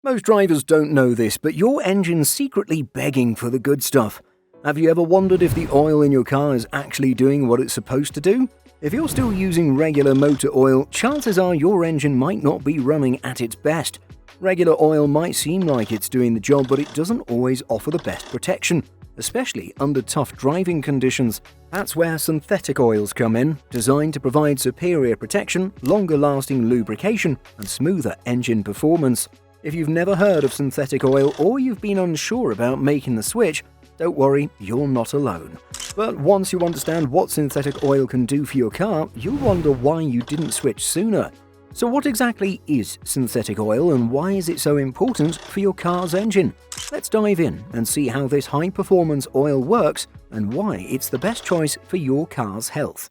Most drivers don't know this, but your engine's secretly begging for the good stuff. Have you ever wondered if the oil in your car is actually doing what it's supposed to do? If you're still using regular motor oil, chances are your engine might not be running at its best. Regular oil might seem like it's doing the job, but it doesn't always offer the best protection, especially under tough driving conditions. That's where synthetic oils come in, designed to provide superior protection, longer-lasting lubrication, and smoother engine performance. If you've never heard of synthetic oil or you've been unsure about making the switch, don't worry, you're not alone. But once you understand what synthetic oil can do for your car, you'll wonder why you didn't switch sooner. So what exactly is synthetic oil and why is it so important for your car's engine? Let's dive in and see how this high-performance oil works and why it's the best choice for your car's health.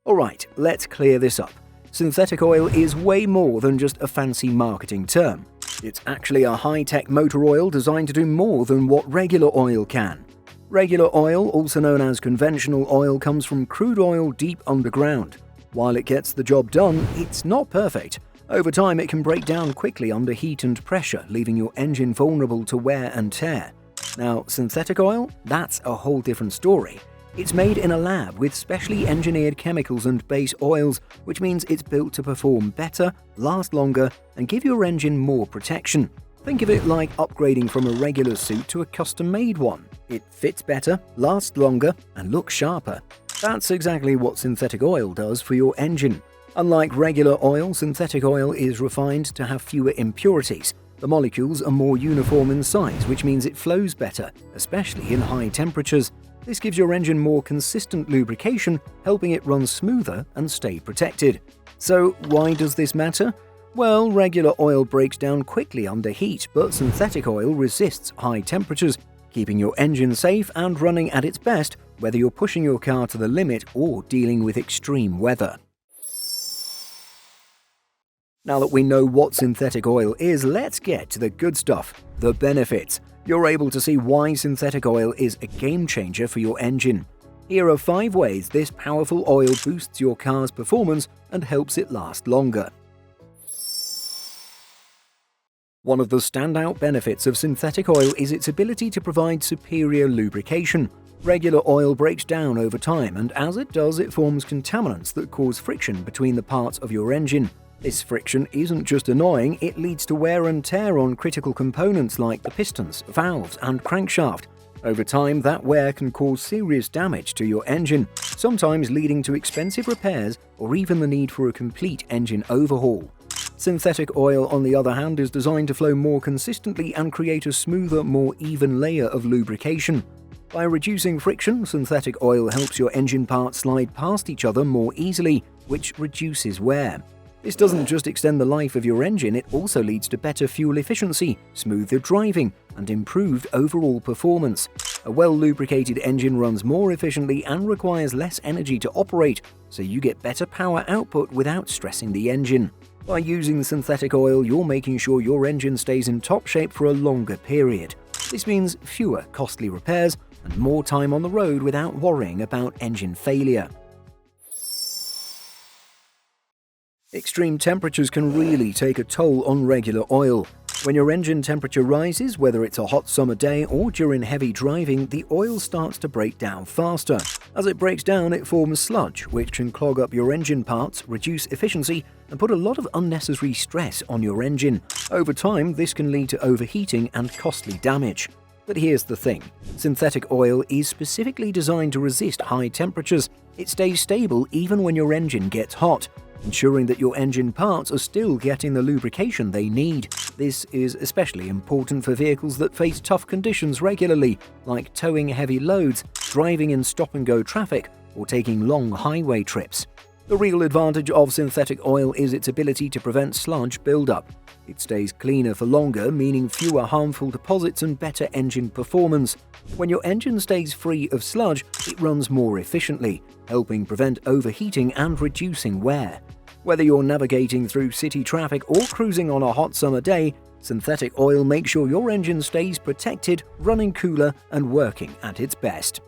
Alright, let's clear this up. Synthetic oil is way more than just a fancy marketing term. It's actually a high-tech motor oil designed to do more than what regular oil can. Regular oil, also known as conventional oil, comes from crude oil deep underground. While it gets the job done, it's not perfect. Over time, it can break down quickly under heat and pressure, leaving your engine vulnerable to wear and tear. Now, synthetic oil? That's a whole different story. It's made in a lab with specially engineered chemicals and base oils, which means it's built to perform better, last longer, and give your engine more protection. Think of it like upgrading from a regular suit to a custom-made one. It fits better, lasts longer, and looks sharper. That's exactly what synthetic oil does for your engine. Unlike regular oil, synthetic oil is refined to have fewer impurities. The molecules are more uniform in size, which means it flows better, especially in high temperatures. This gives your engine more consistent lubrication, helping it run smoother and stay protected. So why does this matter? Well, regular oil breaks down quickly under heat, but synthetic oil resists high temperatures, keeping your engine safe and running at its best, whether you're pushing your car to the limit or dealing with extreme weather. Now that we know what synthetic oil is, let's get to the good stuff, the benefits. You're able to see why synthetic oil is a game changer for your engine. Here are 5 ways this powerful oil boosts your car's performance and helps it last longer. One of the standout benefits of synthetic oil is its ability to provide superior lubrication. Regular oil breaks down over time, and as it does, it forms contaminants that cause friction between the parts of your engine. This friction isn't just annoying, it leads to wear and tear on critical components like the pistons, valves, and crankshaft. Over time, that wear can cause serious damage to your engine, sometimes leading to expensive repairs or even the need for a complete engine overhaul. Synthetic oil, on the other hand, is designed to flow more consistently and create a smoother, more even layer of lubrication. By reducing friction, synthetic oil helps your engine parts slide past each other more easily, which reduces wear. This doesn't just extend the life of your engine, it also leads to better fuel efficiency, smoother driving, and improved overall performance. A well-lubricated engine runs more efficiently and requires less energy to operate, so you get better power output without stressing the engine. By using synthetic oil, you're making sure your engine stays in top shape for a longer period. This means fewer costly repairs and more time on the road without worrying about engine failure. Extreme temperatures can really take a toll on regular oil. When your engine temperature rises, whether it's a hot summer day or during heavy driving, the oil starts to break down faster. As it breaks down, it forms sludge, which can clog up your engine parts, reduce efficiency, and put a lot of unnecessary stress on your engine. Over time, this can lead to overheating and costly damage. But here's the thing. Synthetic oil is specifically designed to resist high temperatures. It stays stable even when your engine gets hot, ensuring that your engine parts are still getting the lubrication they need. This is especially important for vehicles that face tough conditions regularly, like towing heavy loads, driving in stop-and-go traffic, or taking long highway trips. The real advantage of synthetic oil is its ability to prevent sludge buildup. It stays cleaner for longer, meaning fewer harmful deposits and better engine performance. When your engine stays free of sludge, it runs more efficiently, helping prevent overheating and reducing wear. Whether you're navigating through city traffic or cruising on a hot summer day, synthetic oil makes sure your engine stays protected, running cooler, and working at its best.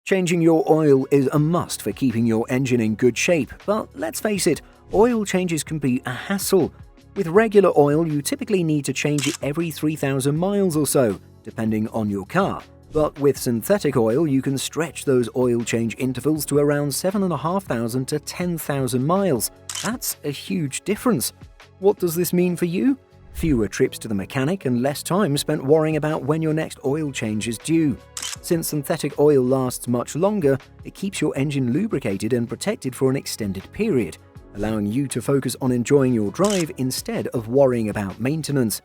Changing your oil is a must for keeping your engine in good shape, but let's face it, oil changes can be a hassle. With regular oil, you typically need to change it every 3,000 miles or so, depending on your car. But with synthetic oil, you can stretch those oil change intervals to around 7,500 to 10,000 miles. That's a huge difference. What does this mean for you? Fewer trips to the mechanic and less time spent worrying about when your next oil change is due. Since synthetic oil lasts much longer, it keeps your engine lubricated and protected for an extended period, allowing you to focus on enjoying your drive instead of worrying about maintenance.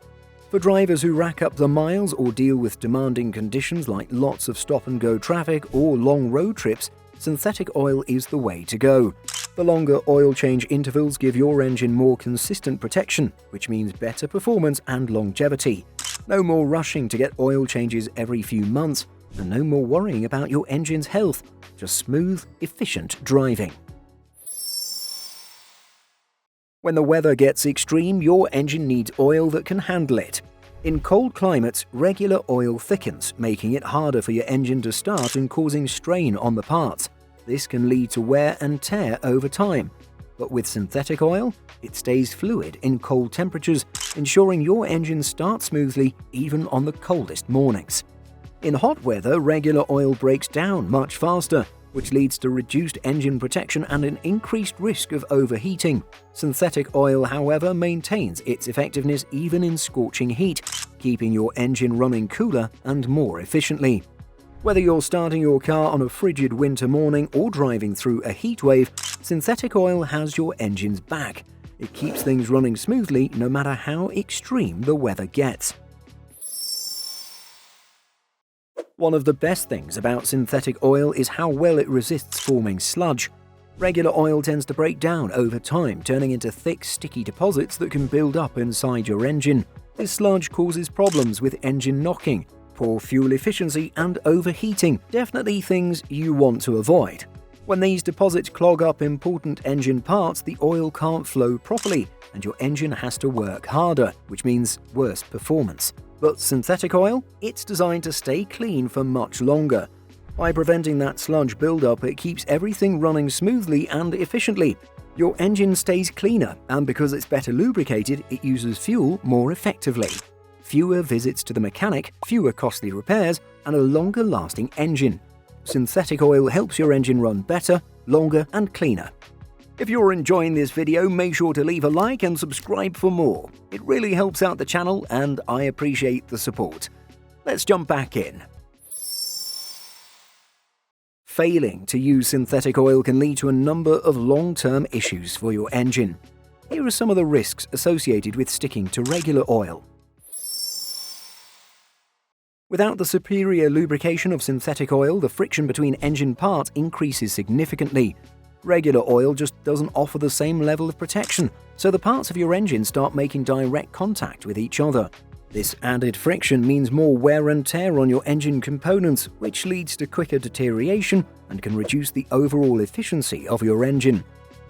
For drivers who rack up the miles or deal with demanding conditions like lots of stop-and-go traffic or long road trips, synthetic oil is the way to go. The longer oil change intervals give your engine more consistent protection, which means better performance and longevity. No more rushing to get oil changes every few months, and no more worrying about your engine's health. Just smooth, efficient driving. When the weather gets extreme, your engine needs oil that can handle it. In cold climates, regular oil thickens, making it harder for your engine to start and causing strain on the parts. This can lead to wear and tear over time. But with synthetic oil, it stays fluid in cold temperatures, ensuring your engine starts smoothly even on the coldest mornings. In hot weather, regular oil breaks down much faster, which leads to reduced engine protection and an increased risk of overheating. Synthetic oil, however, maintains its effectiveness even in scorching heat, keeping your engine running cooler and more efficiently. Whether you're starting your car on a frigid winter morning or driving through a heat wave, synthetic oil has your engine's back. It keeps things running smoothly no matter how extreme the weather gets. One of the best things about synthetic oil is how well it resists forming sludge. Regular oil tends to break down over time, turning into thick, sticky deposits that can build up inside your engine. This sludge causes problems with engine knocking, poor fuel efficiency, and overheating, definitely things you want to avoid. When these deposits clog up important engine parts, the oil can't flow properly, and your engine has to work harder, which means worse performance. But synthetic oil? It's designed to stay clean for much longer. By preventing that sludge buildup, it keeps everything running smoothly and efficiently. Your engine stays cleaner, and because it's better lubricated, it uses fuel more effectively. Fewer visits to the mechanic, fewer costly repairs, and a longer-lasting engine. Synthetic oil helps your engine run better, longer, and cleaner. If you're enjoying this video, make sure to leave a like and subscribe for more. It really helps out the channel, and I appreciate the support. Let's jump back in. Failing to use synthetic oil can lead to a number of long-term issues for your engine. Here are some of the risks associated with sticking to regular oil. Without the superior lubrication of synthetic oil, the friction between engine parts increases significantly. Regular oil just doesn't offer the same level of protection, so the parts of your engine start making direct contact with each other. This added friction means more wear and tear on your engine components, which leads to quicker deterioration and can reduce the overall efficiency of your engine.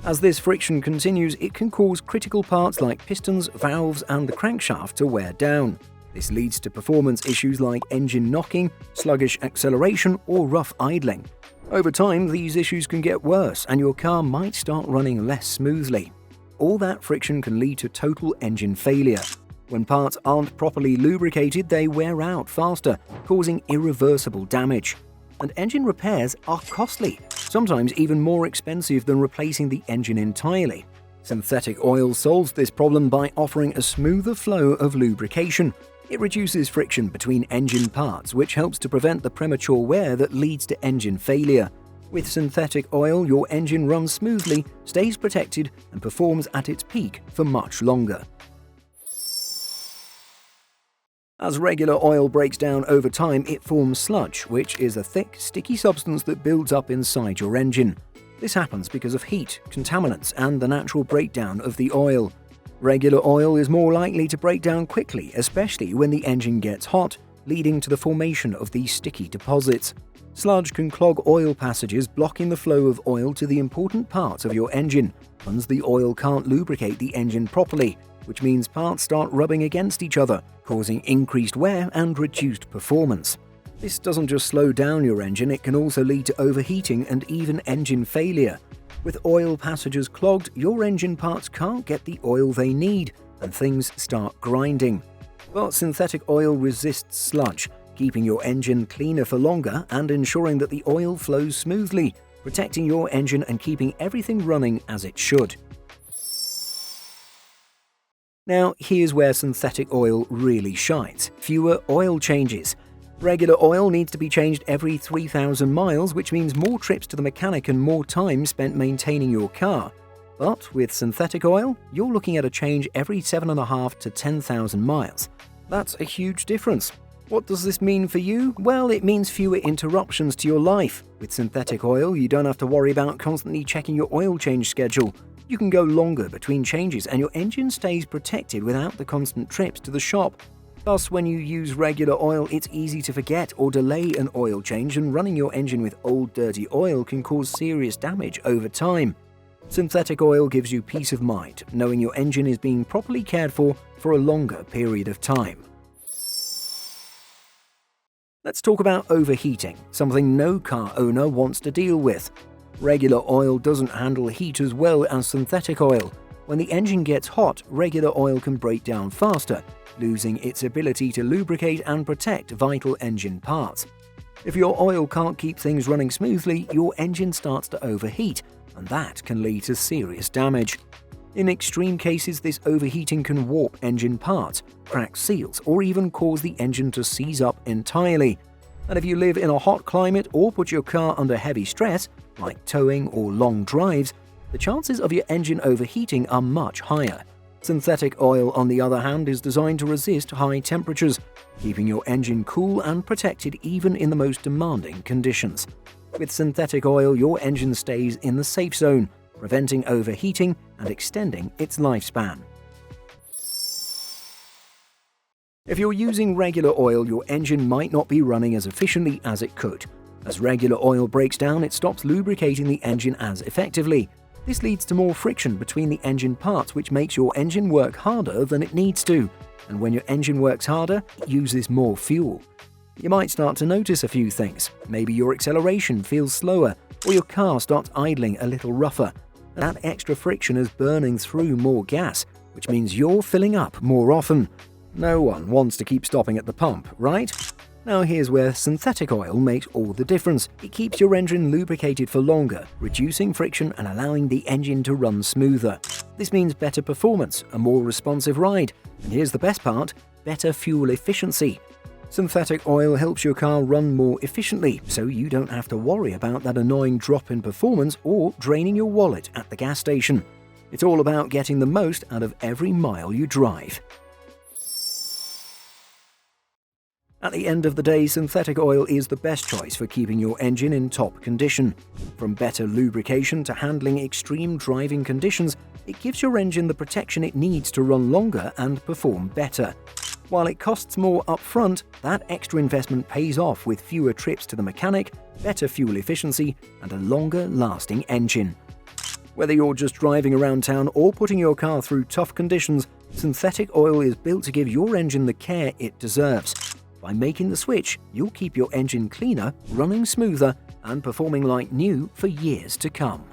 As this friction continues, it can cause critical parts like pistons, valves, and the crankshaft to wear down. This leads to performance issues like engine knocking, sluggish acceleration, or rough idling. Over time, these issues can get worse and your car might start running less smoothly. All that friction can lead to total engine failure. When parts aren't properly lubricated, they wear out faster, causing irreversible damage. And engine repairs are costly, sometimes even more expensive than replacing the engine entirely. Synthetic oil solves this problem by offering a smoother flow of lubrication. It reduces friction between engine parts, which helps to prevent the premature wear that leads to engine failure. With synthetic oil, your engine runs smoothly, stays protected, and performs at its peak for much longer. As regular oil breaks down over time, it forms sludge, which is a thick, sticky substance that builds up inside your engine. This happens because of heat, contaminants, and the natural breakdown of the oil. Regular oil is more likely to break down quickly, especially when the engine gets hot, leading to the formation of these sticky deposits. Sludge can clog oil passages, blocking the flow of oil to the important parts of your engine. Once the oil can't lubricate the engine properly, which means parts start rubbing against each other, causing increased wear and reduced performance. This doesn't just slow down your engine, it can also lead to overheating and even engine failure. With oil passages clogged, your engine parts can't get the oil they need, and things start grinding. But synthetic oil resists sludge, keeping your engine cleaner for longer and ensuring that the oil flows smoothly, protecting your engine and keeping everything running as it should. Now, here's where synthetic oil really shines. Fewer oil changes. Regular oil needs to be changed every 3,000 miles, which means more trips to the mechanic and more time spent maintaining your car. But with synthetic oil, you're looking at a change every 7,500 to 10,000 miles. That's a huge difference. What does this mean for you? Well, it means fewer interruptions to your life. With synthetic oil, you don't have to worry about constantly checking your oil change schedule. You can go longer between changes and your engine stays protected without the constant trips to the shop. Plus, when you use regular oil, it's easy to forget or delay an oil change, and running your engine with old dirty oil can cause serious damage over time. Synthetic oil gives you peace of mind, knowing your engine is being properly cared for a longer period of time. Let's talk about overheating, something no car owner wants to deal with. Regular oil doesn't handle heat as well as synthetic oil. When the engine gets hot, regular oil can break down faster, losing its ability to lubricate and protect vital engine parts. If your oil can't keep things running smoothly, your engine starts to overheat, and that can lead to serious damage. In extreme cases, this overheating can warp engine parts, crack seals, or even cause the engine to seize up entirely. And if you live in a hot climate or put your car under heavy stress, like towing or long drives, the chances of your engine overheating are much higher. Synthetic oil, on the other hand, is designed to resist high temperatures, keeping your engine cool and protected even in the most demanding conditions. With synthetic oil, your engine stays in the safe zone, preventing overheating and extending its lifespan. If you're using regular oil, your engine might not be running as efficiently as it could. As regular oil breaks down, it stops lubricating the engine as effectively. This leads to more friction between the engine parts, which makes your engine work harder than it needs to. And when your engine works harder, it uses more fuel. You might start to notice a few things. Maybe your acceleration feels slower, or your car starts idling a little rougher. That extra friction is burning through more gas, which means you're filling up more often. No one wants to keep stopping at the pump, right? Now here's where synthetic oil makes all the difference. It keeps your engine lubricated for longer, reducing friction and allowing the engine to run smoother. This means better performance, a more responsive ride, and here's the best part, better fuel efficiency. Synthetic oil helps your car run more efficiently, so you don't have to worry about that annoying drop in performance or draining your wallet at the gas station. It's all about getting the most out of every mile you drive. At the end of the day, synthetic oil is the best choice for keeping your engine in top condition. From better lubrication to handling extreme driving conditions, it gives your engine the protection it needs to run longer and perform better. While it costs more upfront, that extra investment pays off with fewer trips to the mechanic, better fuel efficiency, and a longer-lasting engine. Whether you're just driving around town or putting your car through tough conditions, synthetic oil is built to give your engine the care it deserves. By making the switch, you'll keep your engine cleaner, running smoother, and performing like new for years to come.